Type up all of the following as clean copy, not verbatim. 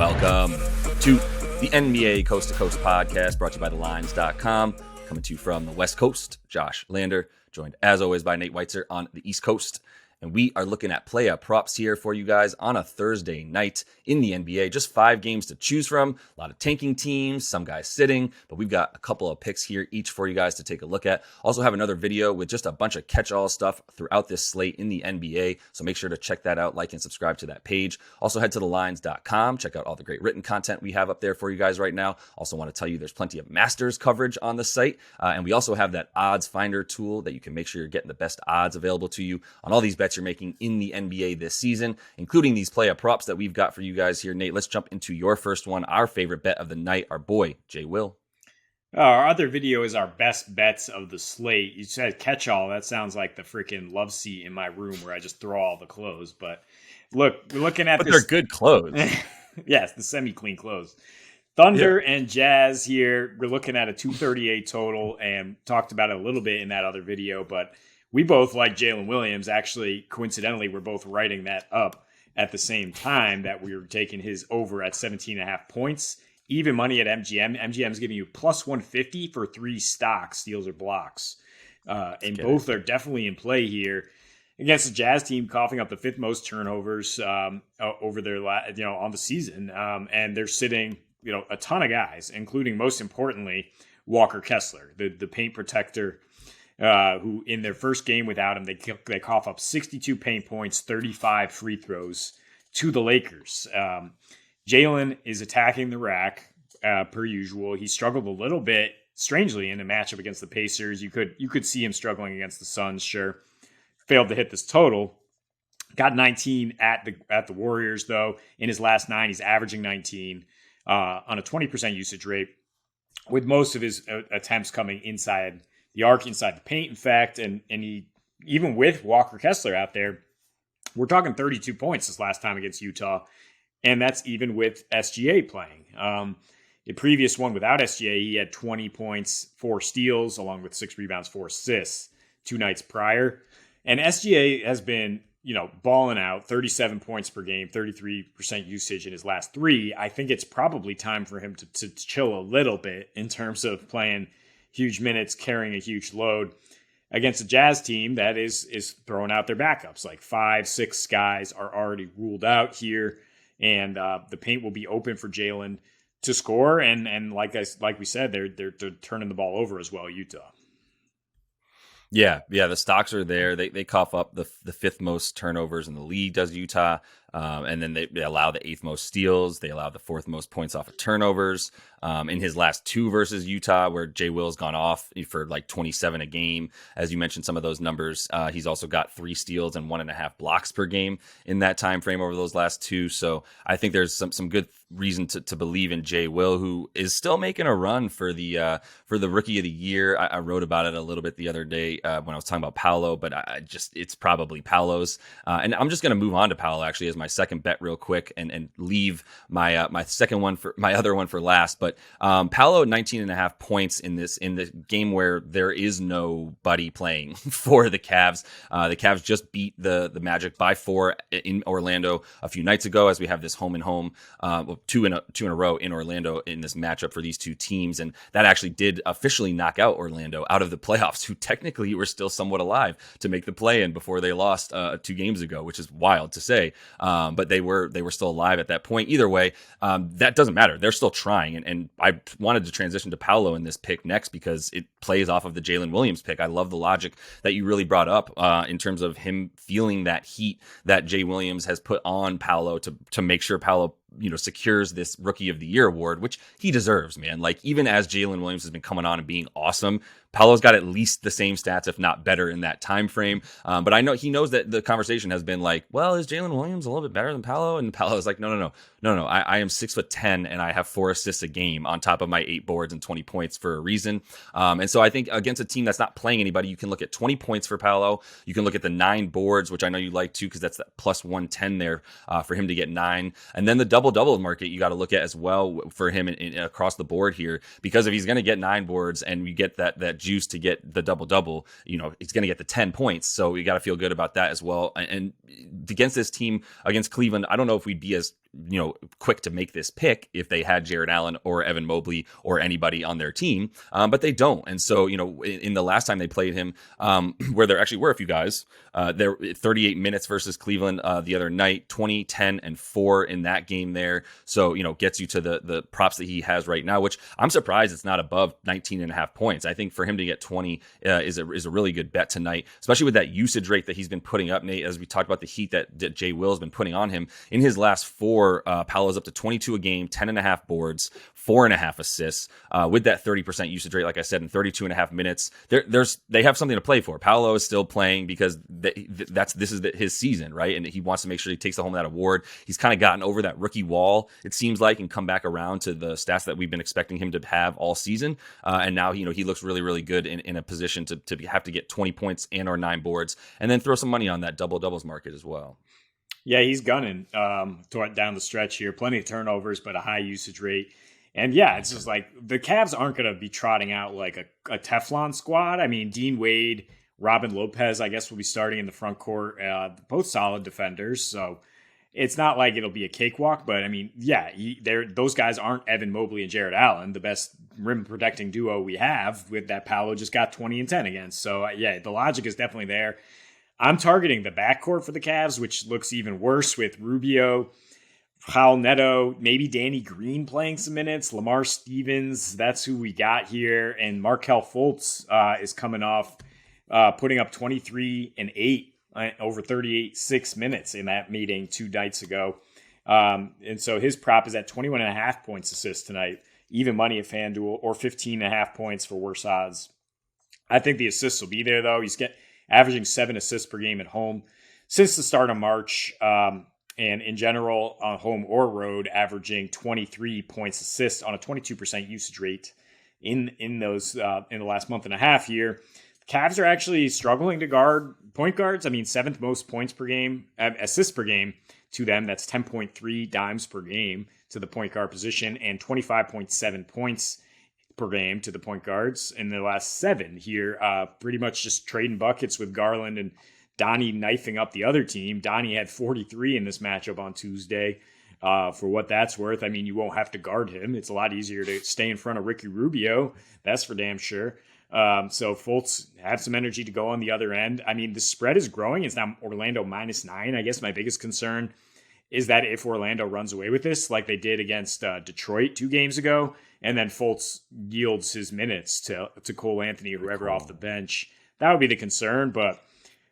Welcome to the NBA Coast to Coast podcast brought to you by thelines.com. Coming to you from the West Coast, Josh Lander, joined as always by Nate Weitzer on the East Coast. And we are looking at play props here for you guys on a Thursday night in the NBA. Just 5 games to choose from. A lot of tanking teams, some guys sitting, but we've got a couple of picks here each for you guys to take a look at. Also have another video with just a bunch of catch-all stuff throughout this slate in the NBA. So make sure to check that out, like and subscribe to that page. Also head to thelines.com. Check out all the great written content we have up there for you guys right now. Also want to tell you there's plenty of Masters coverage on the site. And we also have that odds finder tool that you can make sure you're getting the best odds available to you on all these bets you're making in the NBA this season, including these play props that we've got for you guys here. Nate, let's jump into your first one, our favorite bet of the night, our boy, Jay Will. Our other video is our best bets of the slate. You said catch-all. That sounds like the freaking love seat in my room where I just throw all the clothes. But look, we're looking at but this. They're good clothes. Yes, the semi-clean clothes. Thunder and Jazz here. We're looking at a 238 total and talked about it a little bit in that other video, but we both like Jalen Williams. Actually, coincidentally, we're both writing that up at the same time that we were taking his over at 17.5 points. Even money at MGM. MGM is giving you plus 150 for 3 stocks, steals or blocks. And both are definitely in play here against the Jazz team, coughing up the 5th most turnovers over their on the season. And they're sitting a ton of guys, including, most importantly, Walker Kessler, the paint protector, who in their first game without him, they cough up 62 paint points, 35 free throws to the Lakers. Jalen is attacking the rack per usual. He struggled a little bit, strangely, in a matchup against the Pacers. You could see him struggling against the Suns. Sure, failed to hit this total. Got 19 at the Warriors though. In his last 9, he's averaging 19 on a 20% usage rate, with most of his attempts coming inside the arc, inside the paint, in fact, and he, even with Walker Kessler out there, we're talking 32 points this last time against Utah, and that's even with SGA playing. The previous one without SGA, he had 20 points, 4 steals, along with 6 rebounds, 4 assists 2 nights prior. And SGA has been, balling out, 37 points per game, 33% usage in his last 3. I think it's probably time for him to chill a little bit in terms of playing huge minutes, carrying a huge load against a Jazz team that is throwing out their backups. Like 5, 6 guys are already ruled out here, and the paint will be open for Jalen to score. And like we said, they're turning the ball over as well, Utah. Yeah, the stocks are there. They cough up the 5th most turnovers in the league, does Utah. And then they allow the 8th most steals. They allow the 4th most points off of turnovers. In his last 2 versus Utah, where Jay Will's gone off for like 27 a game. As you mentioned, some of those numbers. He's also got 3 steals and 1.5 blocks per game in that time frame over those last 2. So I think there's some good reason to believe in Jay Will, who is still making a run for the Rookie of the Year. I wrote about it a little bit the other day when I was talking about Paolo, but it's probably Paolo's. And I'm just going to move on to Paolo actually as my second bet real quick and leave my my other one for last. But Paolo 19.5 points in the game where there is nobody playing for the Cavs. The Cavs just beat the Magic by 4 in Orlando a few nights ago, as we have this home and home, two in a row in Orlando in this matchup for these 2 teams. And that actually did officially knock out Orlando out of the playoffs, who technically were still somewhat alive to make the play-in before they lost 2 games ago, which is wild to say. But they were still alive at that point. Either way, that doesn't matter. They're still trying. And I wanted to transition to Paolo in this pick next because it plays off of the Jalen Williams pick. I love the logic that you really brought up in terms of him feeling that heat that Jay Williams has put on Paolo to make sure Paolo secures this Rookie of the Year award, which he deserves, man. Like, even as Jalen Williams has been coming on and being awesome, Paolo's got at least the same stats, if not better, in that time frame. But I know he knows that the conversation has been like, well, is Jalen Williams a little bit better than Paolo? And Paolo's like, no. I am 6'10" and I have 4 assists a game on top of my 8 boards and 20 points for a reason. And so I think against a team that's not playing anybody, you can look at 20 points for Paolo. You can look at the 9 boards, which I know you like too, because that's that plus 110 there for him to get 9. And then the double market you got to look at as well for him across the board here, because if he's going to get 9 boards and we get that juice to get the double-double, he's going to get the 10 points. So we got to feel good about that as well. And against this team, against Cleveland, I don't know if we'd be as quick to make this pick if they had Jared Allen or Evan Mobley or anybody on their team, but they don't. And so, in the last time they played him, where there actually were a few guys, there 38 minutes versus Cleveland the other night, 20, 10, and 4 in that game there. So, gets you to the props that he has right now, which I'm surprised it's not above 19 and a half points. I think for him to get 20 is a really good bet tonight, especially with that usage rate that he's been putting up, Nate, as we talked about the heat that Jay Will has been putting on him. In his last 4, Paolo's up to 22 a game, 10.5 boards, 4.5 assists, with that 30% usage rate, like I said, in 32.5 minutes. They have something to play for. Paolo is still playing because this is his season, right? And he wants to make sure he takes home that award. He's kind of gotten over that rookie wall, it seems like, and come back around to the stats that we've been expecting him to have all season. And now, he looks really, really good in a position to have to get 20 points and or 9 boards, and then throw some money on that double-doubles market as well. Yeah, he's gunning down the stretch here. Plenty of turnovers, but a high usage rate. And yeah, it's just like the Cavs aren't going to be trotting out like a Teflon squad. I mean, Dean Wade, Robin Lopez, I guess, will be starting in the front court. Both solid defenders. So it's not like it'll be a cakewalk. But I mean, yeah, those guys aren't Evan Mobley and Jared Allen, the best rim protecting duo we have, with that Paolo just got 20 and 10 against. So yeah, the logic is definitely there. I'm targeting the backcourt for the Cavs, which looks even worse with Rubio, Raul Neto, maybe Danny Green playing some minutes, Lamar Stevens. That's who we got here. And Markelle Fultz is coming off putting up 23 and 8 over 38.6 minutes in that meeting 2 nights ago. And so his prop is at 21.5 points assists tonight, even money at FanDuel, or 15.5 points for worse odds. I think the assists will be there, though. He's averaging 7 assists per game at home since the start of March. And in general, on home or road, averaging 23 points assists on a 22% usage rate in the last month and a half here. The Cavs are actually struggling to guard point guards. I mean, 7th most points per game, assists per game to them. That's 10.3 dimes per game to the point guard position, and 25.7 points per game to the point guards in the last 7 here. Pretty much just trading buckets with Garland and Donnie knifing up the other team. Donnie had 43 in this matchup on Tuesday. For what that's worth, I mean, you won't have to guard him. It's a lot easier to stay in front of Ricky Rubio. That's for damn sure. So Fultz had some energy to go on the other end. I mean, the spread is growing. It's now Orlando -9. I guess my biggest concern is that if Orlando runs away with this, like they did against Detroit 2 games ago, and then Fultz yields his minutes to Cole Anthony or whoever off the bench, that would be the concern. But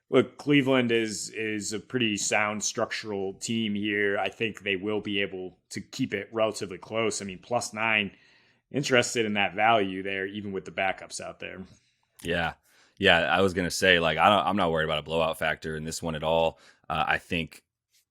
look, Cleveland is a pretty sound structural team here. I think they will be able to keep it relatively close. I mean, +9, interested in that value there, even with the backups out there. Yeah. I was gonna say, like, I'm not worried about a blowout factor in this one at all. I think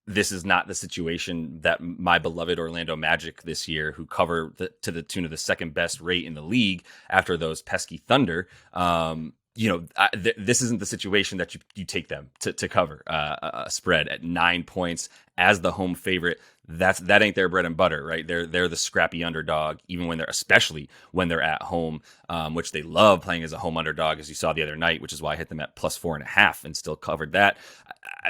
this is not the situation that my beloved Orlando Magic this year, who cover to the tune of the second best rate in the league after those pesky Thunder. This isn't the situation that you take them to cover a spread at 9 points as the home favorite. That ain't their bread and butter, right? They're the scrappy underdog, especially when they're at home, which they love playing as a home underdog, as you saw the other night, which is why I hit them at +4.5 and still covered that.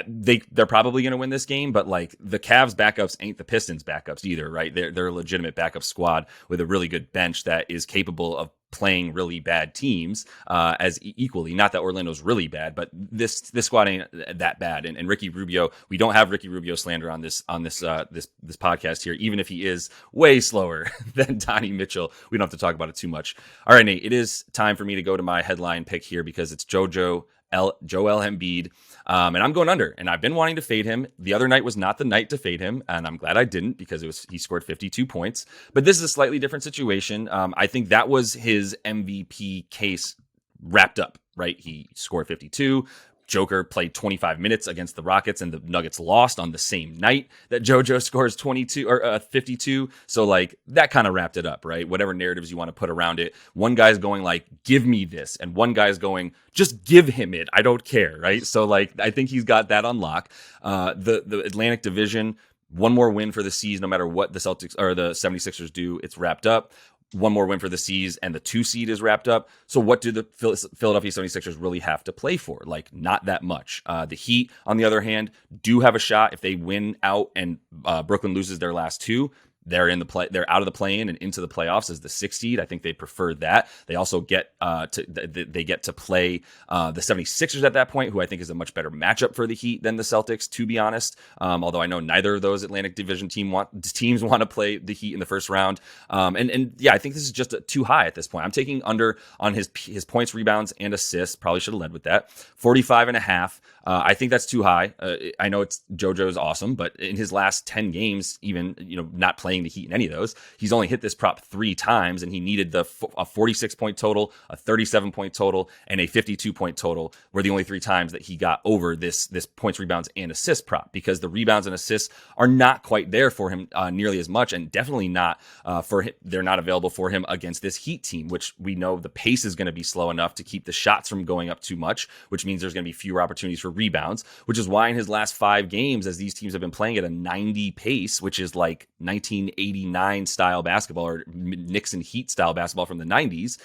They're probably going to win this game, but like the Cavs backups ain't the Pistons backups either, right? They're a legitimate backup squad with a really good bench that is capable of playing really bad teams as equally. Not that Orlando's really bad, but this squad ain't that bad. And Ricky Rubio, we don't have Ricky Rubio slander on this podcast here, even if he is way slower than Donnie Mitchell. We don't have to talk about it too much. All right, Nate, it is time for me to go to my headline pick here because it's Joel Embiid. And I'm going under, and I've been wanting to fade him. The other night was not the night to fade him, and I'm glad I didn't because he scored 52 points. But this is a slightly different situation. I think that was his MVP case wrapped up, right? He scored 52. Joker played 25 minutes against the Rockets, and the Nuggets lost on the same night that JoJo scores 22 or 52. So like that kind of wrapped it up, right? Whatever narratives you want to put around it. One guy's going like, give me this. And one guy's going, just give him it. I don't care, right? So like, I think he's got that on lock. The Atlantic Division, one more win for the season, no matter what the Celtics or the 76ers do, it's wrapped up. one more win for the C's and the 2 seed is wrapped up. So what do the Philadelphia 76ers really have to play for? Like, not that much. The Heat, on the other hand, do have a shot if they win out and Brooklyn loses their last 2. They're in the play. They're out of the play-in and into the playoffs as the 6th seed. I think they prefer that. They also get to play the 76ers at that point, who I think is a much better matchup for the Heat than the Celtics, to be honest. Although I know neither of those Atlantic Division teams want to play the Heat in the first round. And yeah, I think this is just too high at this point. I'm taking under on his points, rebounds, and assists. Probably should have led with that. 45.5. I think that's too high. I know JoJo's awesome, but in his last 10 games, even not playing the Heat in any of those, he's only hit this prop 3 times, and he needed a 46-point total, a 37-point total, and a 52-point total were the only 3 times that he got over this points, rebounds, and assist prop, because the rebounds and assists are not quite there for him nearly as much, and definitely not for him. They're not available for him against this Heat team, which we know the pace is going to be slow enough to keep the shots from going up too much, which means there's going to be fewer opportunities for rebounds, which is why in his last 5 games, as these teams have been playing at a 90 pace, which is like 1989 style basketball or Knicks and Heat style basketball from the 90s,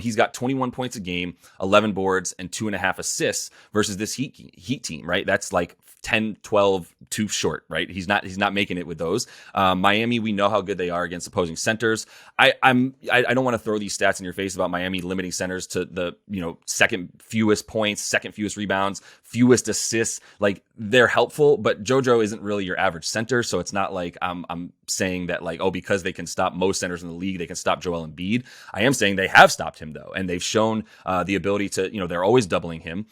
he's got 21 points a game, 11 boards, and 2.5 assists versus this Heat team, right? That's like 10, 12, too short, right? He's not making it with those. Miami, we know how good they are against opposing centers. I don't want to throw these stats in your face about Miami limiting centers to the second fewest points, second fewest rebounds, fewest assists. Like, they're helpful, but JoJo isn't really your average center, so it's not like I'm saying that like, oh, because they can stop most centers in the league, they can stop Joel Embiid. I am saying they have stopped him though, and they've shown the ability to, they're always doubling him,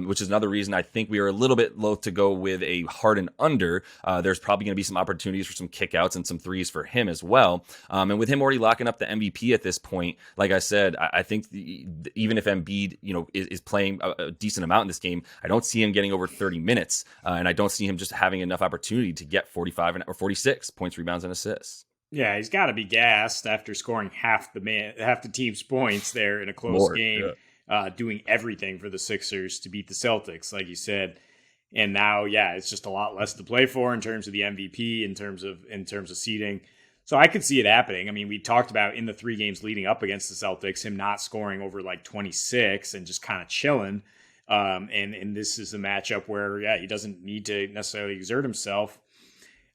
which is another reason I think we are a little bit loath to go with a Harden under. There's probably going to be some opportunities for some kickouts and some threes for him as well. And with him already locking up the MVP at this point, like I said, I think even if Embiid, is playing a decent amount in this game, I don't see him getting over 30 minutes. And I don't see him just having enough opportunity to get 45 or 46 points, rebounds, and assists. Yeah, he's got to be gassed after scoring half the team's points there in a close game, doing everything for the Sixers to beat the Celtics, like you said. And now, it's just a lot less to play for in terms of the MVP, in terms of seeding. So I could see it happening. I mean, we talked about in the 3 games leading up against the Celtics, him not scoring over like 26 and just kind of chilling. And this is a matchup where, he doesn't need to necessarily exert himself.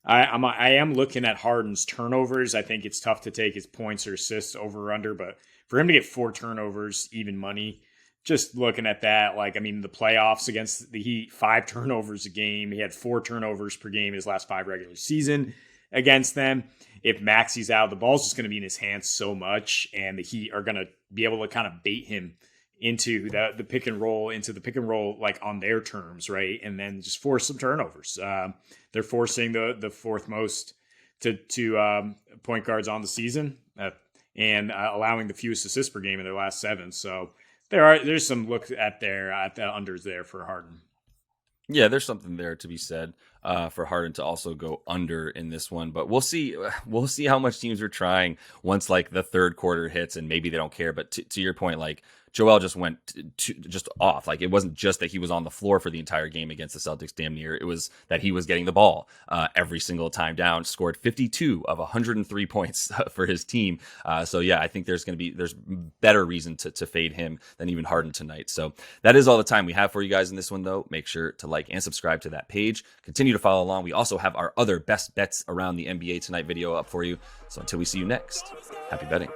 I am looking at Harden's turnovers. I think it's tough to take his points or assists over or under, but for him to get 4 turnovers, even money, just looking at that, the playoffs against the Heat, 5 turnovers a game. He had 4 turnovers per game in his last 5 regular season against them. If Maxi's out, the ball's just going to be in his hands so much, and the Heat are going to be able to kind of bait him into the pick and roll, like on their terms, right? And then just force some turnovers. They're forcing the 4th most to point guards on the season, and allowing the fewest assists per game in their last 7. So there's some look at the unders there for Harden. Yeah, there's something there to be said for Harden to also go under in this one, but we'll see. We'll see how much teams are trying once like the 3rd quarter hits, and maybe they don't care. But to your point, like, Joel just went just off. Like, it wasn't just that he was on the floor for the entire game against the Celtics, damn near. It was that he was getting the ball every single time down. Scored 52 of 103 points for his team. So yeah, I think there's better reason to fade him than even Harden tonight. So that is all the time we have for you guys in this one, though. Make sure to like and subscribe to that page. Continue to follow along. We also have our other best bets around the NBA tonight video up for you. So until we see you next, happy betting.